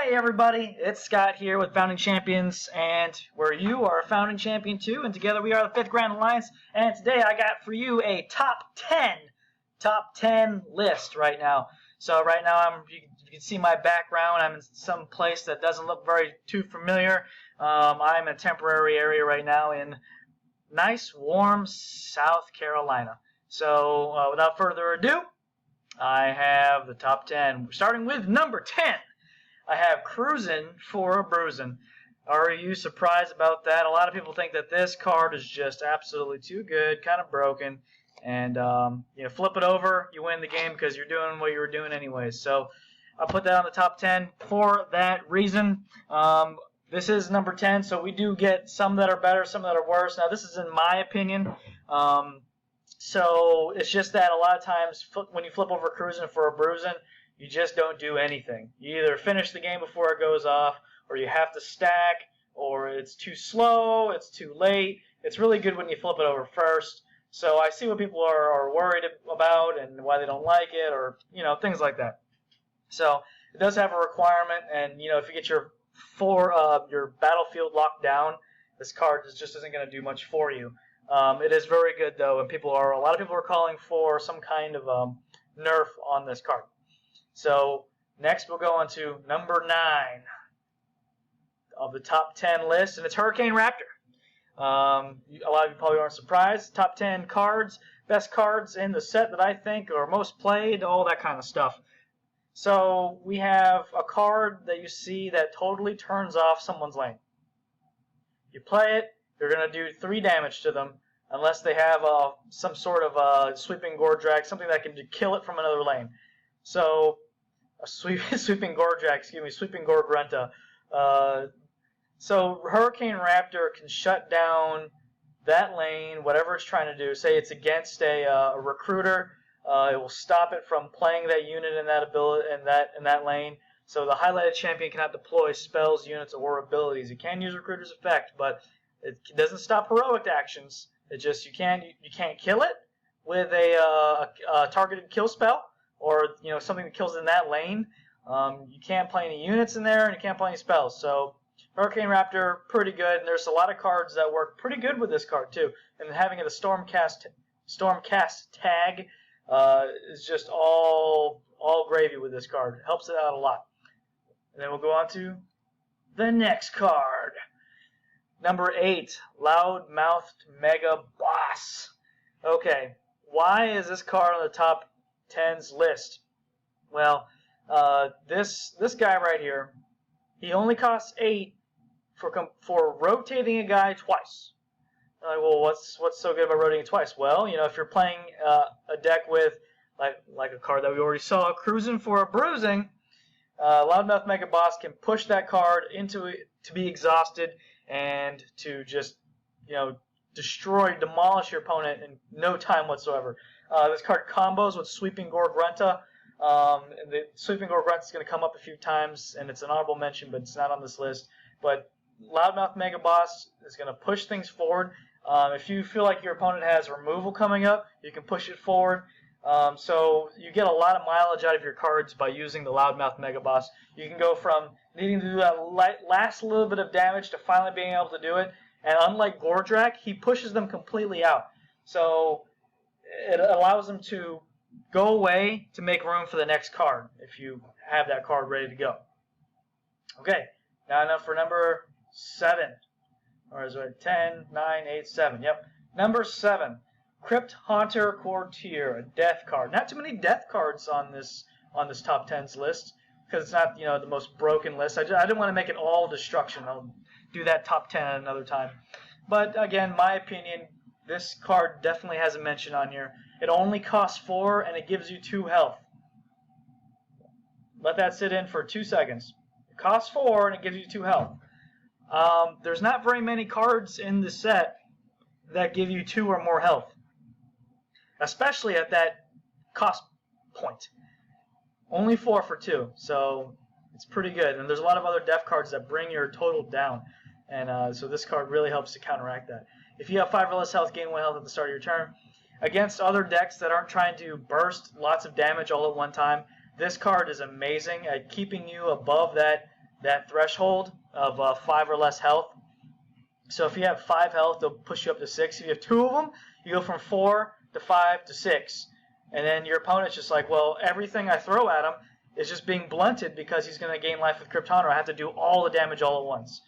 Hey everybody, it's Scott here with Founding Champions, and where you are a Founding Champion too, and together we are the 5th Grand Alliance, and today I got for you a top 10 list right now. So right now you can see my background. I'm in some place that doesn't look very too familiar. I'm in a temporary area right now in nice warm South Carolina. So without further ado, I have the top 10, starting with number 10. I have CRUISIN for a BRUISIN. Are you surprised about that? A lot of people think that this card is just absolutely too good, kind of broken, and flip it over, you win the game because you're doing what you were doing anyways. So I'll put that on the top 10 for that reason. This is number 10, so we do get some that are better, some that are worse. Now this is in my opinion. So it's just that a lot of times when you flip over CRUISIN for a BRUISIN, you just don't do anything. You either finish the game before it goes off, or you have to stack, or it's too slow, it's too late. It's really good when you flip it over first. So I see what people are worried about and why they don't like it, or things like that. So it does have a requirement, and if you get your battlefield locked down, this card just isn't going to do much for you. It is very good though, and a lot of people are calling for some kind of nerf on this card. So next we'll go on to number 9 of the top 10 list, and it's Hurricane Raptor. A lot of you probably aren't surprised. Top 10 cards, best cards in the set that I think are most played, all that kind of stuff. So we have a card that you see that totally turns off someone's lane. You play it, you're going to do 3 damage to them unless they have some sort of sweeping GORDRAKK, something that can kill it from another lane. So sweeping GORK. So Hurricane Raptor can shut down that lane, whatever it's trying to do. Say it's against a recruiter, it will stop it from playing that unit in that lane. So the highlighted champion cannot deploy spells, units, or abilities. It can use recruiter's effect, but it doesn't stop heroic actions. It just you can't kill it with a targeted kill spell, or something that kills in that lane. You can't play any units in there, and you can't play any spells. So Hurricane Raptor, pretty good. And there's a lot of cards that work pretty good with this card too. And having it a Stormcast tag is just all gravy with this card. It helps it out a lot. And then we'll go on to the next card. Number 8, Loudmouthed MEGABOSS. Okay, why is this card on the top 10's list? Well, this guy right here, he only costs 8 for rotating a guy twice. Like, well, what's so good about rotating it twice? Well, if you're playing a deck with like a card that we already saw, CRUISIN for a BRUISIN, Loudmouthed MEGABOSS can push that card into it to be exhausted and to just demolish your opponent in no time whatsoever. This card combos with Sweeping GORK. The Sweeping GORK is going to come up a few times, and it's an honorable mention, but it's not on this list. But Loudmouthed MEGABOSS is going to push things forward. If you feel like your opponent has removal coming up, you can push it forward. So you get a lot of mileage out of your cards by using the Loudmouthed MEGABOSS. You can go from needing to do that last little bit of damage to finally being able to do it. And unlike GORDRAKK, he pushes them completely out. So it allows them to go away to make room for the next card if you have that card ready to go. Okay, now enough for number 7. Or is it 10, 9, 8, 7? Yep. Number 7, Crypt Haunter COURTIER, a death card. Not too many death cards on this top 10's list because it's not the most broken list. I didn't want to make it all destruction. I'll do that top 10 another time. But again, my opinion, this card definitely has a mention on here. It only costs 4 and it gives you 2 health. Let that sit in for 2 seconds. It costs 4 and it gives you 2 health. There's not very many cards in the set that give you 2 or more health, especially at that cost point. Only 4 for 2, so it's pretty good. And there's a lot of other death cards that bring your total down, and so this card really helps to counteract that. If you have 5 or less health, gain 1 health at the start of your turn. Against other decks that aren't trying to burst lots of damage all at one time, this card is amazing at keeping you above that that threshold of 5 or less health. So if you have 5 health, they'll push you up to 6. If you have 2 of them, you go from 4 to 5 to 6. And then your opponent's just like, well, everything I throw at him is just being blunted because he's going to gain life with Krypton, or I have to do all the damage all at once.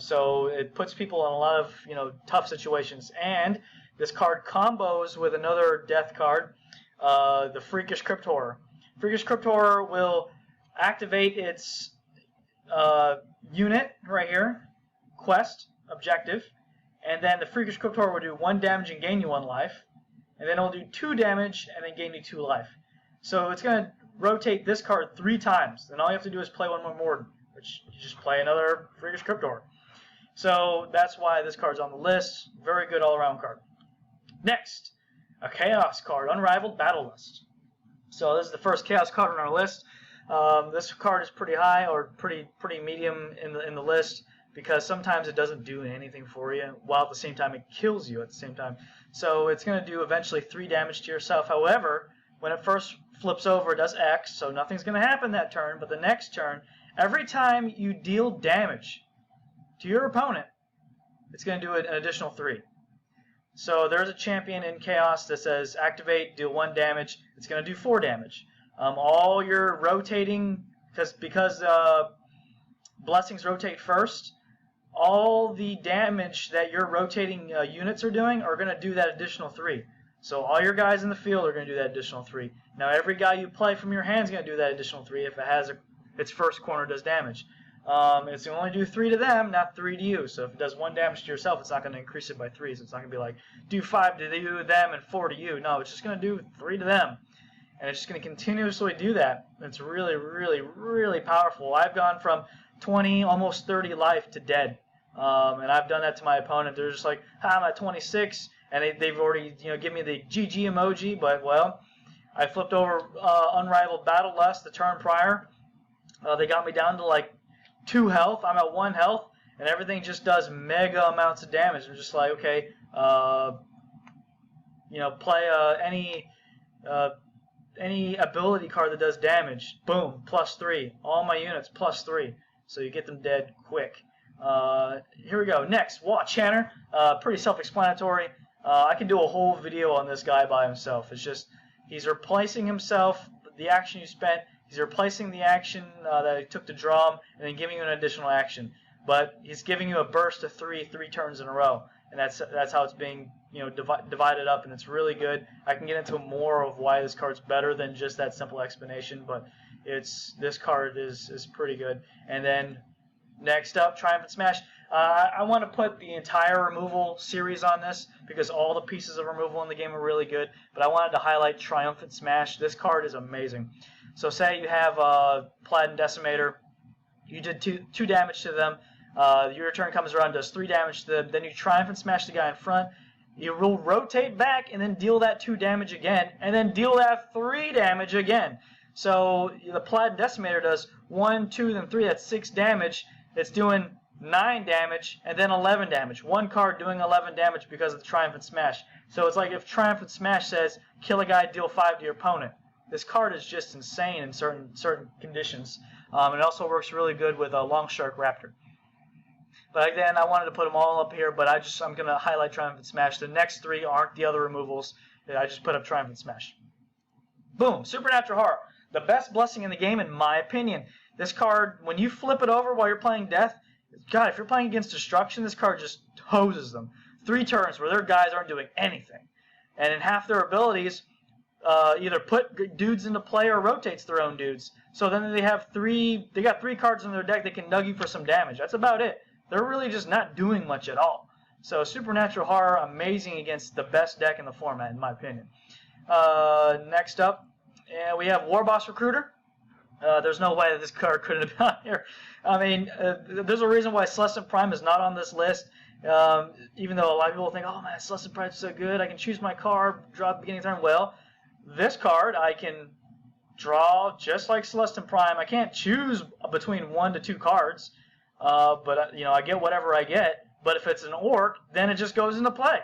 So it puts people in a lot of tough situations. And this card combos with another death card, the Freakish Crypt Horror. Freakish Crypt Horror will activate its unit right here, quest, objective, and then the Freakish Crypt Horror will do 1 damage and gain you 1 life, and then it'll do 2 damage and then gain you 2 life. So it's going to rotate this card 3 times, and all you have to do is play 1 more Morden, which you just play another Freakish Crypt Horror. So that's why this card's on the list. Very good all-around card. Next, a Chaos card, Unrivaled Battle Lust. So this is the first Chaos card on our list. This card is pretty high, or pretty medium in the list, because sometimes it doesn't do anything for you, while at the same time it kills you at the same time. So it's going to do eventually 3 damage to yourself. However, when it first flips over, it does X, so nothing's going to happen that turn. But the next turn, every time you deal damage to your opponent, it's going to do an additional 3. So there's a champion in Chaos that says activate, deal 1 damage. It's going to do 4 damage. All your rotating, because blessings rotate first, all the damage that your rotating units are doing are going to do that additional 3. So all your guys in the field are going to do that additional 3. Now every guy you play from your hand is going to do that additional 3 if it has its first corner does damage. It's going to only do 3 to them, not 3 to you. So if it does 1 damage to yourself, it's not going to increase it by 3. So it's not going to be like, do 5 to you, them, and 4 to you. No, it's just going to do 3 to them. And it's just going to continuously do that. It's really, really, really powerful. I've gone from 20, almost 30 life to dead. And I've done that to my opponent. They're just like, I'm at 26, and they've already given me the GG emoji. But, well, I flipped over Unrivaled Battle Lust the turn prior. They got me down to like 2 health. I'm at 1 health, and everything just does mega amounts of damage. I'm just like, okay, play any ability card that does damage. Boom, +3. All my units +3. So you get them dead quick. Here we go. Next, Watch Channer. Pretty self-explanatory. I can do a whole video on this guy by himself. It's just he's replacing himself, the action you spent. He's replacing the action that he took to draw him, and then giving you an additional action. But he's giving you a burst of 3 turns in a row, and that's how it's being divided up, and it's really good. I can get into more of why this card's better than just that simple explanation, but this card is pretty good. And then next up, Triumphant Smash. I want to put the entire removal series on this because all the pieces of removal in the game are really good, but I wanted to highlight Triumphant Smash. This card is amazing. So say you have a Platinum Decimator, you did 2 damage to them, your turn comes around, does 3 damage to them, then you Triumphant Smash the guy in front, you will rotate back and then deal that 2 damage again, and then deal that 3 damage again. So the Platinum Decimator does 1, 2, then 3, that's 6 damage. It's doing 9 damage and then 11 damage. 1 card doing 11 damage because of the Triumphant Smash. So it's like if Triumphant Smash says, kill a guy, deal 5 to your opponent. This card is just insane in certain conditions. It also works really good with a Longshark Raptor. But again, I wanted to put them all up here, but I'm going to highlight Triumphant Smash. The next 3 aren't the other removals. I just put up Triumphant Smash. Boom, Supernatural Horror. The best blessing in the game, in my opinion. This card, when you flip it over while you're playing Death, God, if you're playing against Destruction, this card just hoses them. 3 turns where their guys aren't doing anything. And in half their abilities, either put dudes into play or rotates their own dudes. So then they got 3 cards in their deck that can nug you for some damage. That's about it. They're really just not doing much at all. So Supernatural Horror, amazing against the best deck in the format, in my opinion. Next up, we have WARBOSS Recruiter. There's no way that this card couldn't have been on here. I mean, there's a reason why Celestin Prime is not on this list. Even though a lot of people think, oh man, Celestin Prime is so good, I can choose my card, draw at the beginning of the turn. Well, this card I can draw just like Celestin Prime. I can't choose between 1 to 2 cards, but I get whatever I get. But if it's an Orc, then it just goes into play.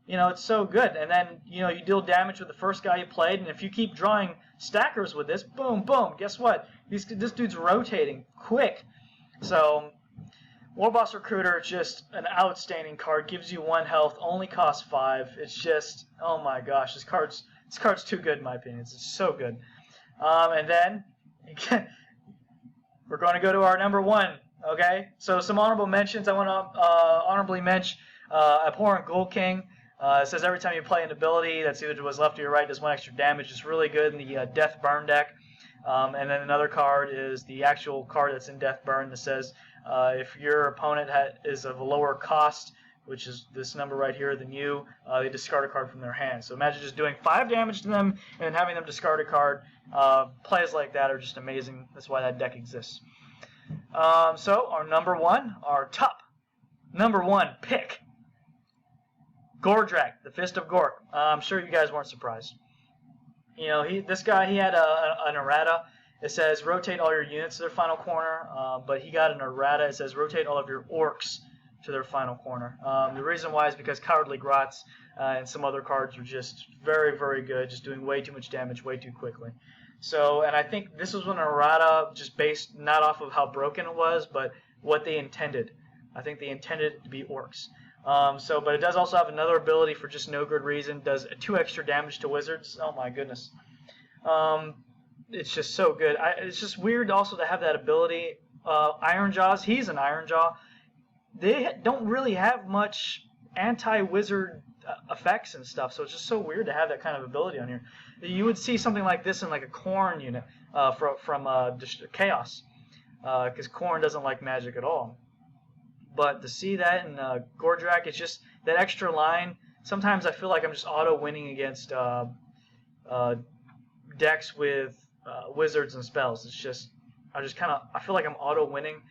It's so good. And then, you deal damage with the first guy you played, and if you keep drawing stackers with this, boom, boom, guess what? This dude's rotating quick. So Warboss Recruiter, just an outstanding card. Gives you 1 health, only costs 5. It's just, oh my gosh, this card's too good in my opinion. It's so good. And then we're going to go to our number 1. Okay, so some honorable mentions. I want to honorably mention Abhorrent Ghoul King. It says every time you play an ability that's either to his left or your right does 1 extra damage. It's really good in the Death Burn deck. And then another card is the actual card that's in Death Burn that says if your opponent is of a lower cost, which is this number right here, than you, they discard a card from their hand. So imagine just doing 5 damage to them and then having them discard a card. Plays like that are just amazing. That's why that deck exists. So our number 1, our top number 1 pick, GORDRAKK, the Fist of GORK. I'm sure you guys weren't surprised. You know, this guy had an errata. It says rotate all your units to their final corner, but he got an errata. It says rotate all of your orcs to their final corner. The reason why is because Cowardly Grots and some other cards were just very, very good, just doing way too much damage way too quickly. So, and I think this was an errata just based not off of how broken it was, but what they intended. I think they intended it to be orcs. But it does also have another ability for just no good reason. Does 2 extra damage to wizards. Oh my goodness. It's just so good. It's just weird also to have that ability. Iron Jaws, he's an Iron Jaw. They don't really have much anti-wizard effects and stuff, so it's just so weird to have that kind of ability on here. You would see something like this in like a Khorne unit from Chaos, because Khorne doesn't like magic at all. But to see that in GORDRAKK, it's just that extra line. Sometimes I feel like I'm just auto-winning against decks with wizards and spells. It's just, I feel like I'm auto-winning.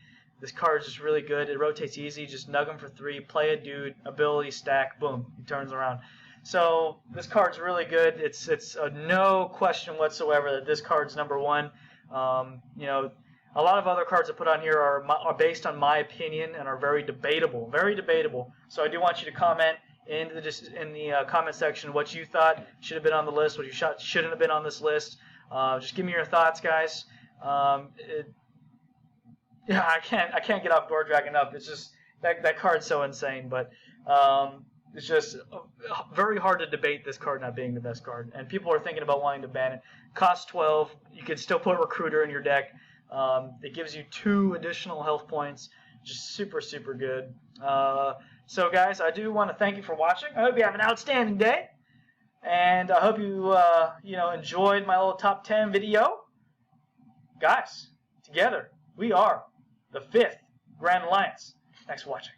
This card is just really good. It rotates easy. Just nug him for 3, play a dude, ability stack, boom, he turns around. So this card's really good. It's no question whatsoever that this card's number 1. You know, a lot of other cards I put on here are based on my opinion and are very debatable, very debatable. So I do want you to comment in the comment section what you thought should have been on the list, what you shouldn't have been on this list. Just give me your thoughts, guys. Yeah, I can't get off GORDRAKK enough. It's just that card's so insane, but it's just very hard to debate this card not being the best card. And people are thinking about wanting to ban it. Cost 12. You can still put Recruiter in your deck. It gives you 2 additional health points. Just super, super good. So guys, I do want to thank you for watching. I hope you have an outstanding day, and I hope you enjoyed my little top 10 video. Guys, together we are the 5th Grand Alliance. Thanks for watching.